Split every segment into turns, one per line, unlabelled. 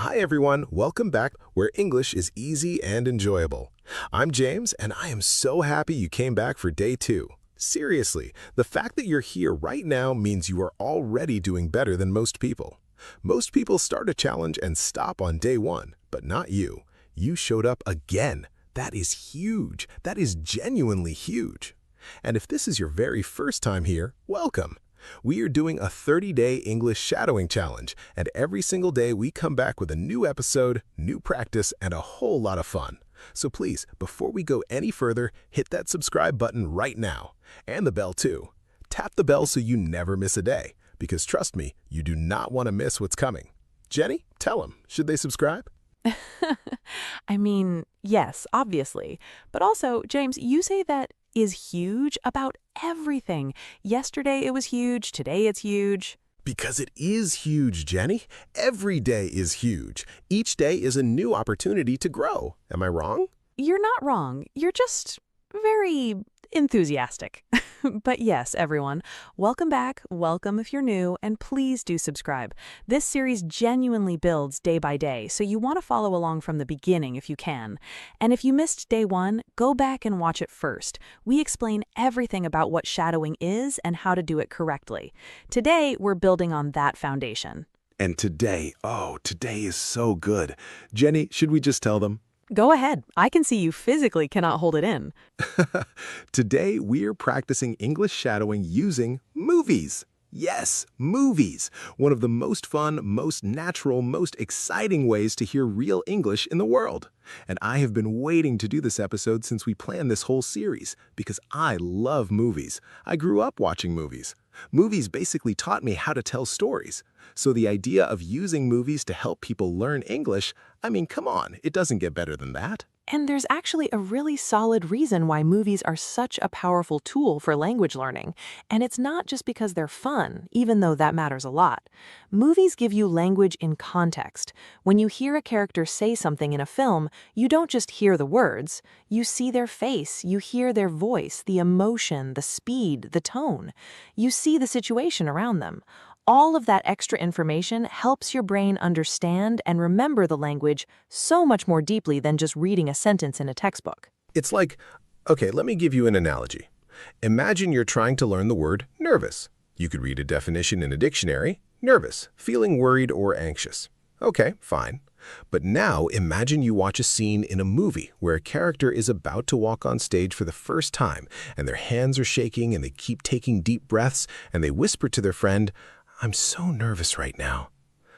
Hi everyone, welcome back where English is easy and enjoyable. I'm James and I am so happy you came back for day 2. Seriously, the fact that you're here right now means you are already doing better than most people. Most people start a challenge and stop on day 1, but not you. You showed up again. That is huge. That is genuinely huge. And if this is your very first time here, welcome. We are doing a 30-day English shadowing challenge, and every single day we come back with a new episode, new practice, and a whole lot of fun. So please, before we go any further, hit that subscribe button right now. And the bell too. Tap the bell so you never miss a day, because trust me, you do not want to miss what's coming. Jenny, tell them, should they subscribe?
I mean, yes, obviously. But also, James, you say that is huge about everything. Yesterday it was huge, today it's huge.
Because it is huge, Jenny. Every day is huge. Each day is a new opportunity to grow. Am I wrong?
You're not wrong. You're just very enthusiastic. But yes, everyone, welcome back, welcome if you're new, and please do subscribe. This series genuinely builds day by day, so you want to follow along from the beginning if you can. And if you missed day 1, go back and watch it first. We explain everything about what shadowing is and how to do it correctly. Today, we're building on that foundation.
And today is so good. Jenny, should we just tell them?
Go ahead. I can see you physically cannot hold it in.
Today, we're practicing English shadowing using movies. Yes, movies. One of the most fun, most natural, most exciting ways to hear real English in the world. And I have been waiting to do this episode since we planned this whole series, because I love movies. I grew up watching movies. Movies basically taught me how to tell stories. So the idea of using movies to help people learn English, I mean, come on, it doesn't get better than that.
And there's actually a really solid reason why movies are such a powerful tool for language learning. And it's not just because they're fun, even though that matters a lot. Movies give you language in context. When you hear a character say something in a film, you don't just hear the words. You see their face, you hear their voice, the emotion, the speed, the tone. You see the situation around them. All of that extra information helps your brain understand and remember the language so much more deeply than just reading a sentence in a textbook.
It's like, okay, let me give you an analogy. Imagine you're trying to learn the word nervous. You could read a definition in a dictionary, nervous, feeling worried or anxious. Okay, fine. But now imagine you watch a scene in a movie where a character is about to walk on stage for the first time and their hands are shaking and they keep taking deep breaths and they whisper to their friend, "I'm so nervous right now."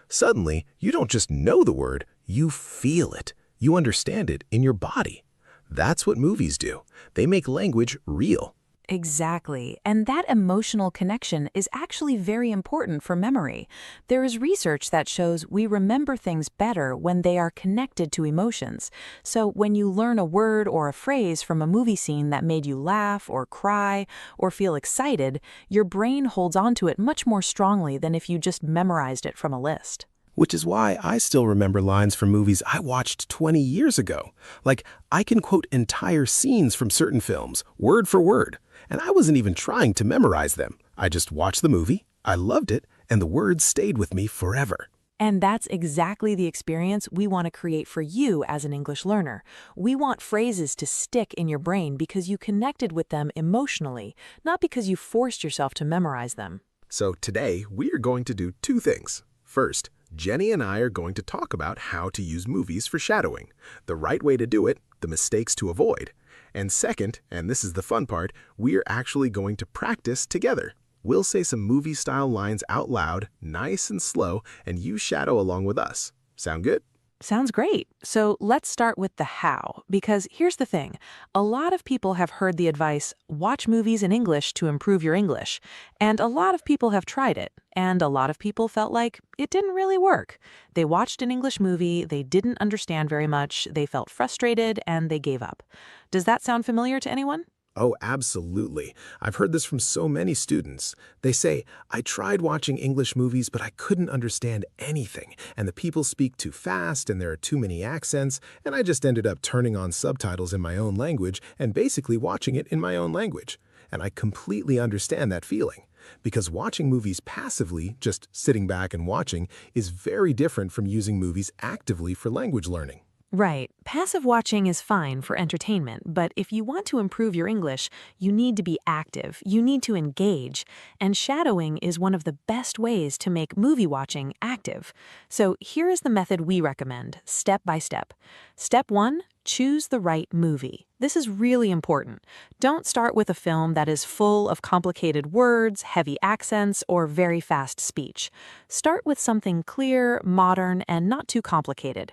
Suddenly, you don't just know the word, you feel it. You understand it in your body. That's what movies do. They make language real.
Exactly. And that emotional connection is actually very important for memory. There is research that shows we remember things better when they are connected to emotions. So when you learn a word or a phrase from a movie scene that made you laugh or cry or feel excited, your brain holds onto it much more strongly than if you just memorized it from a list.
Which is why I still remember lines from movies I watched 20 years ago. Like, I can quote entire scenes from certain films, word for word. And I wasn't even trying to memorize them. I just watched the movie, I loved it, and the words stayed with me forever.
And that's exactly the experience we want to create for you as an English learner. We want phrases to stick in your brain because you connected with them emotionally, not because you forced yourself to memorize them.
So today, we are going to do 2 things. First, Jenny and I are going to talk about how to use movies for shadowing, the right way to do it, the mistakes to avoid. And second, and this is the fun part, we are actually going to practice together. We'll say some movie-style lines out loud, nice and slow, and you shadow along with us. Sound good?
Sounds great. So let's start with the how, because here's the thing. A lot of people have heard the advice, watch movies in English to improve your English. And a lot of people have tried it. And a lot of people felt like it didn't really work. They watched an English movie, they didn't understand very much, they felt frustrated, and they gave up. Does that sound familiar to anyone?
Oh, absolutely. I've heard this from so many students. They say, I tried watching English movies, but I couldn't understand anything, and the people speak too fast, and there are too many accents, and I just ended up turning on subtitles in my own language and basically watching it in my own language. And I completely understand that feeling, because watching movies passively, just sitting back and watching, is very different from using movies actively for language learning.
Right. Passive watching is fine for entertainment, but if you want to improve your English, you need to be active, you need to engage, and shadowing is one of the best ways to make movie watching active. So here is the method we recommend, step by step. Step 1, choose the right movie. This is really important. Don't start with a film that is full of complicated words, heavy accents, or very fast speech. Start with something clear, modern, and not too complicated.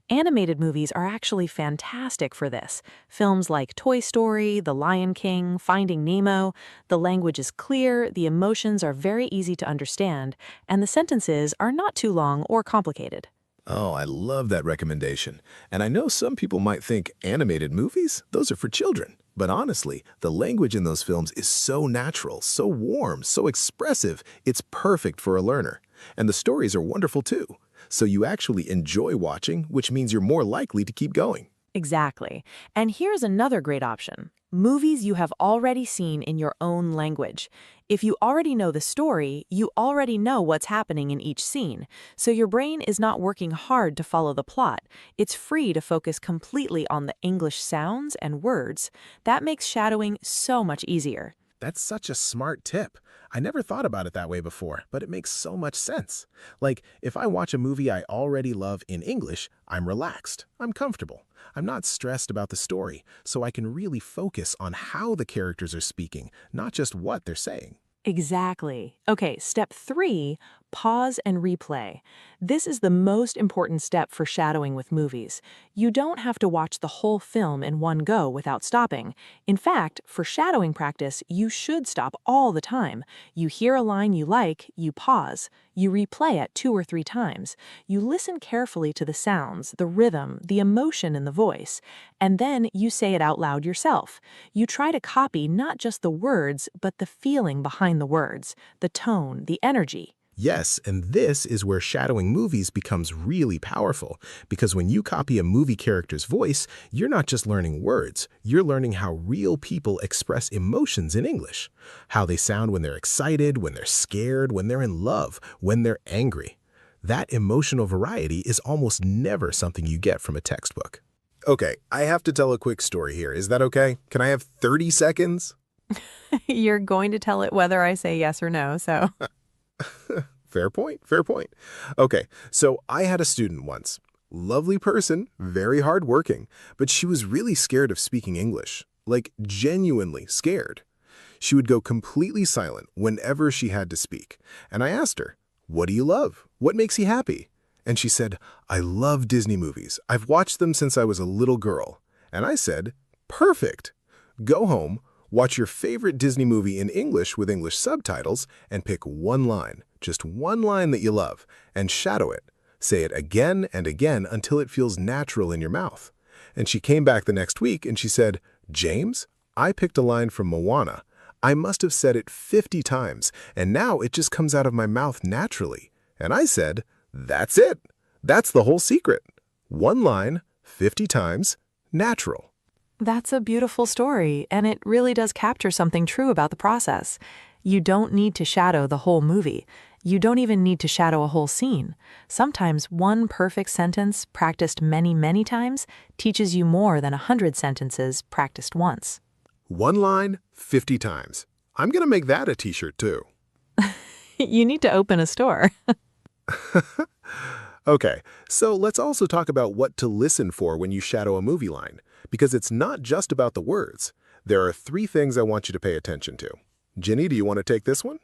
Animated movies are actually fantastic for this. Films like Toy Story, The Lion King, Finding Nemo, the language is clear, the emotions are very easy to understand, and the sentences are not too long or complicated.
Oh, I love that recommendation. And I know some people might think animated movies, those are for children. But honestly, the language in those films is so natural, so warm, so expressive, it's perfect for a learner. And the stories are wonderful too. So you actually enjoy watching, which means you're more likely to keep going.
Exactly. And here's another great option. Movies you have already seen in your own language. If you already know the story, you already know what's happening in each scene, so your brain is not working hard to follow the plot. It's free to focus completely on the English sounds and words. That makes shadowing so much easier.
That's such a smart tip. I never thought about it that way before, but it makes so much sense. Like, if I watch a movie I already love in English, I'm relaxed, I'm comfortable. I'm not stressed about the story, so I can really focus on how the characters are speaking, not just what they're saying.
Exactly. Okay, step 3, pause and replay. This is the most important step for shadowing with movies. You don't have to watch the whole film in one go without stopping. In fact, for shadowing practice, you should stop all the time. You hear a line you like, you pause. You replay it 2 or 3 times. You listen carefully to the sounds, the rhythm, the emotion in the voice, and then you say it out loud yourself. You try to copy not just the words, but the feeling behind the words, the tone, the energy.
Yes, and this is where shadowing movies becomes really powerful, because when you copy a movie character's voice, you're not just learning words, you're learning how real people express emotions in English, how they sound when they're excited, when they're scared, when they're in love, when they're angry. That emotional variety is almost never something you get from a textbook. Okay, I have to tell a quick story here. Is that okay? Can I have 30 seconds?
You're going to tell it whether I say yes or no, so.
Fair point, fair point. Okay, so I had a student once. Lovely person, very hardworking, but she was really scared of speaking English. Like, genuinely scared. She would go completely silent whenever she had to speak. And I asked her, "What do you love? What makes you happy?" And she said, "I love Disney movies. I've watched them since I was a little girl." And I said, "Perfect. Go home, watch your favorite Disney movie in English with English subtitles, and pick one line, just one line that you love, and shadow it. Say it again and again until it feels natural in your mouth." And she came back the next week and she said, "James, I picked a line from Moana. I must have said it 50 times, and now it just comes out of my mouth naturally." And I said, "That's it. That's the whole secret. One line, 50 times, natural."
That's a beautiful story, and it really does capture something true about the process. You don't need to shadow the whole movie. You don't even need to shadow a whole scene. Sometimes one perfect sentence practiced many, many times teaches you more than 100 sentences practiced once.
One line, 50 times. I'm going to make that a t-shirt too.
You need to open a store.
Okay, so let's also talk about what to listen for when you shadow a movie line, because it's not just about the words. There are 3 things I want you to pay attention to. Ginny, do you want to take this one?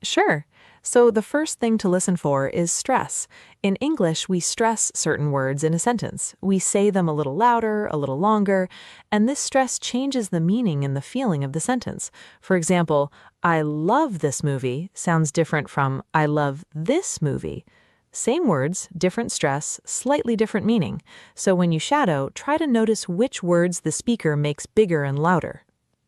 Sure. So the first thing to listen for is stress. In English, we stress certain words in a sentence. We say them a little louder, a little longer, and this stress changes the meaning and the feeling of the sentence. For example, "I love this movie" sounds different from "I love this movie." Same words, different stress, slightly different meaning. So when you shadow, try to notice which words the speaker makes bigger and louder.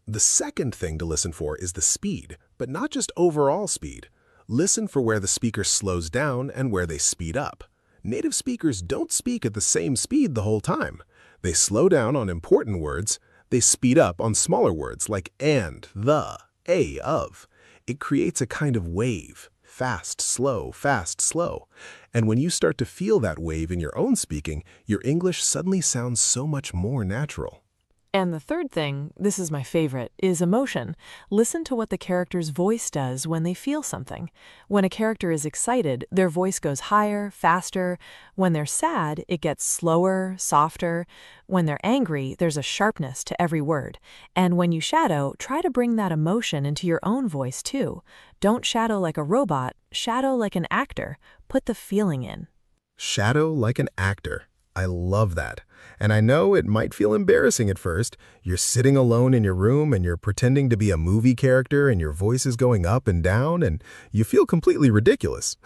The second thing to listen for is the speed, but not just overall speed. Listen for where the speaker slows down and where they speed up. Native speakers don't speak at the same speed the whole time. They slow down on important words, They speed up on smaller words like and, the, a, of. It creates a kind of wave. Fast, slow, fast, slow. And when you start to feel that wave in your own speaking, your English suddenly sounds so much more natural.
And the third thing, this is my favorite, is emotion. Listen to what the character's voice does when they feel something. When a character is excited, their voice goes higher, faster. When they're sad, it gets slower, softer. When they're angry, there's a sharpness to every word. And when you shadow, try to bring that emotion into your own voice too. Don't shadow like a robot, shadow like an actor. Put the feeling in.
Shadow like an actor. I love that. And I know it might feel embarrassing at first. You're sitting alone in your room and you're pretending to be a movie character and your voice is going up and down and you feel completely ridiculous.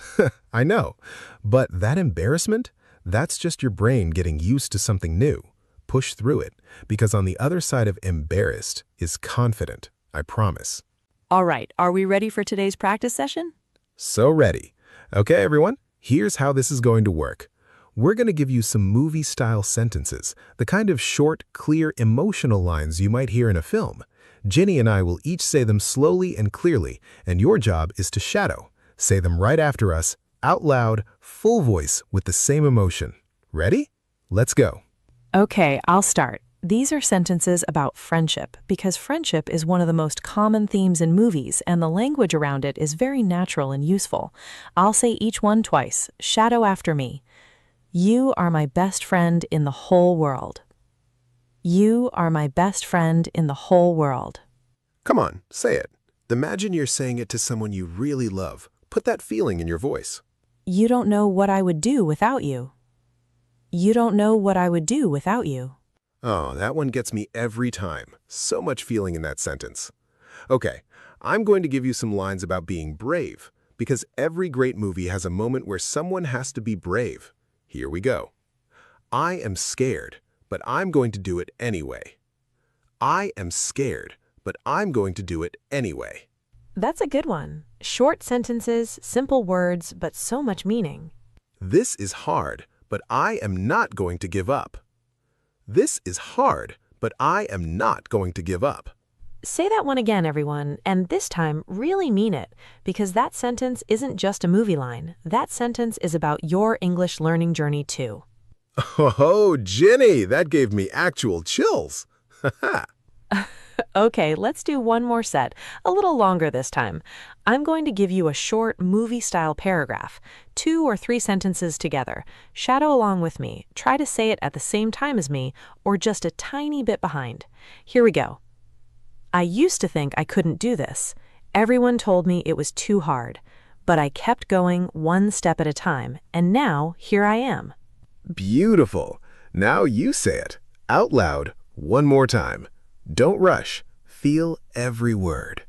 I know. But that embarrassment, that's just your brain getting used to something new. Push through it, because on the other side of embarrassed is confident, I promise.
All right, are we ready for today's practice session?
So ready. Okay, everyone, here's how this is going to work. We're going to give you some movie-style sentences, the kind of short, clear, emotional lines you might hear in a film. Jenny and I will each say them slowly and clearly, and your job is to shadow. Say them right after us, out loud, full voice, with the same emotion. Ready? Let's go.
Okay, I'll start. These are sentences about friendship, because friendship is one of the most common themes in movies, and the language around it is very natural and useful. I'll say each one twice. Shadow after me. You are my best friend in the whole world. You are my best friend in the whole world.
Come on, say it. Imagine you're saying it to someone you really love. Put that feeling in your voice.
You don't know what I would do without you. You don't know what I would do without you.
Oh, that one gets me every time. So much feeling in that sentence. Okay, I'm going to give you some lines about being brave, because every great movie has a moment where someone has to be brave. Here we go. I am scared, but I'm going to do it anyway. I am scared, but I'm going to do it anyway.
That's a good one. Short sentences, simple words, but so much meaning.
This is hard, but I am not going to give up. This is hard, but I am not going to give up.
Say that one again, everyone, and this time really mean it, because that sentence isn't just a movie line. That sentence is about your English learning journey too.
Oh, Jenny, that gave me actual chills.
Okay, let's do one more set, a little longer this time. I'm going to give you a short movie-style paragraph, 2 or 3 sentences together. Shadow along with me. Try to say it at the same time as me, or just a tiny bit behind. Here we go. I used to think I couldn't do this. Everyone told me it was too hard. But I kept going one step at a time, and now here I am.
Beautiful. Now you say it, out loud, one more time. Don't rush. Feel every word.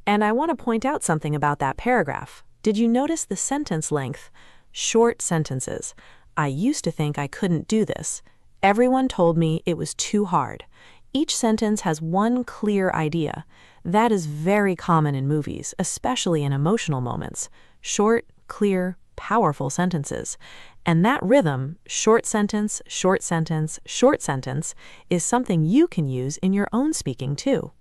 And I want to point out something about that paragraph. Did you notice the sentence length? Short sentences. I used to think I couldn't do this. Everyone told me it was too hard. Each sentence has one clear idea. That is very common in movies, especially in emotional moments. Short, clear, powerful sentences. And that rhythm, short sentence, short sentence, short sentence, is something you can use in your own speaking too.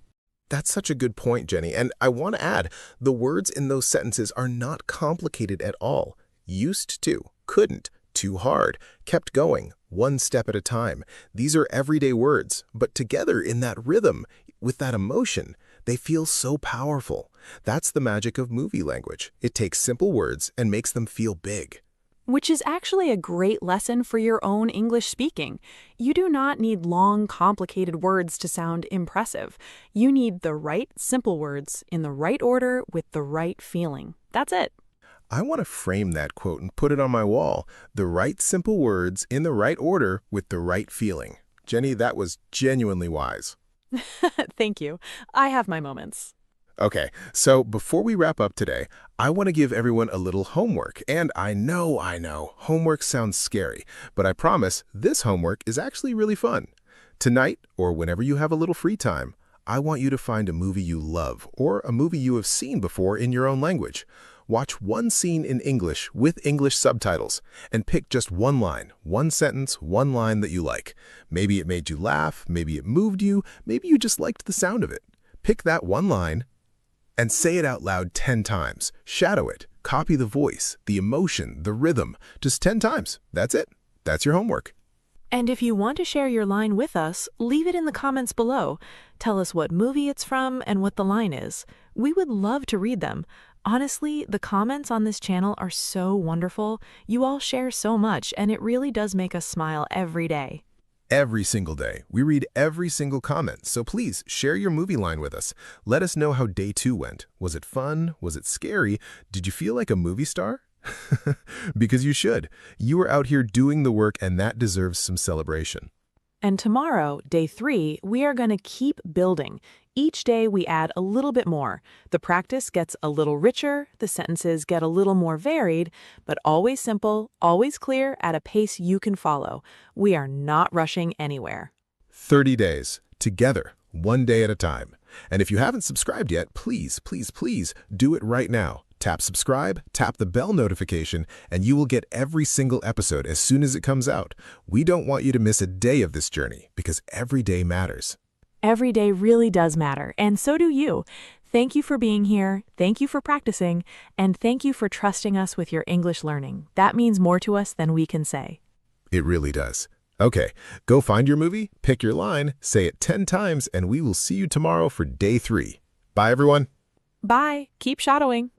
That's such a good point, Jenny. And I want to add, the words in those sentences are not complicated at all. Used to, couldn't, too hard, kept going, one step at a time. These are everyday words, but together in that rhythm, with that emotion, they feel so powerful. That's the magic of movie language. It takes simple words and makes them feel big.
Which is actually a great lesson for your own English speaking. You do not need long, complicated words to sound impressive. You need the right, simple words in the right order with the right feeling. That's it.
I want to frame that quote and put it on my wall. The right simple words in the right order with the right feeling. Jenny, that was genuinely wise.
Thank you. I have my moments.
Okay, so before we wrap up today, I want to give everyone a little homework. And I know, homework sounds scary, but I promise this homework is actually really fun. Tonight, or whenever you have a little free time, I want you to find a movie you love or a movie you have seen before in your own language. Watch one scene in English with English subtitles and pick just one line, one sentence, one line that you like. Maybe it made you laugh, maybe it moved you, maybe you just liked the sound of it. Pick that one line and say it out loud 10 times. Shadow it. Copy the voice, the emotion, the rhythm. Just 10 times. That's it. That's your homework.
And if you want to share your line with us, leave it in the comments below. Tell us what movie it's from and what the line is. We would love to read them. Honestly, the comments on this channel are so wonderful. You all share so much, and it really does make us smile every day.
Every single day. We read every single comment, so please share your movie line with us. Let us know how day 2 went. Was it fun? Was it scary? Did you feel like a movie star? Because you should. You are out here doing the work, and that deserves some celebration.
And tomorrow, day 3, we are going to keep building. Each day we add a little bit more. The practice gets a little richer, the sentences get a little more varied, but always simple, always clear, at a pace you can follow. We are not rushing anywhere.
30 days, together, one day at a time. And if you haven't subscribed yet, please, please, please do it right now. Tap subscribe, tap the bell notification, and you will get every single episode as soon as it comes out. We don't want you to miss a day of this journey because every day matters.
Every day really does matter, and so do you. Thank you for being here, thank you for practicing, and thank you for trusting us with your English learning. That means more to us than we can say.
It really does. Okay, go find your movie, pick your line, say it 10 times, and we will see you tomorrow for day 3. Bye, everyone.
Bye. Keep shadowing.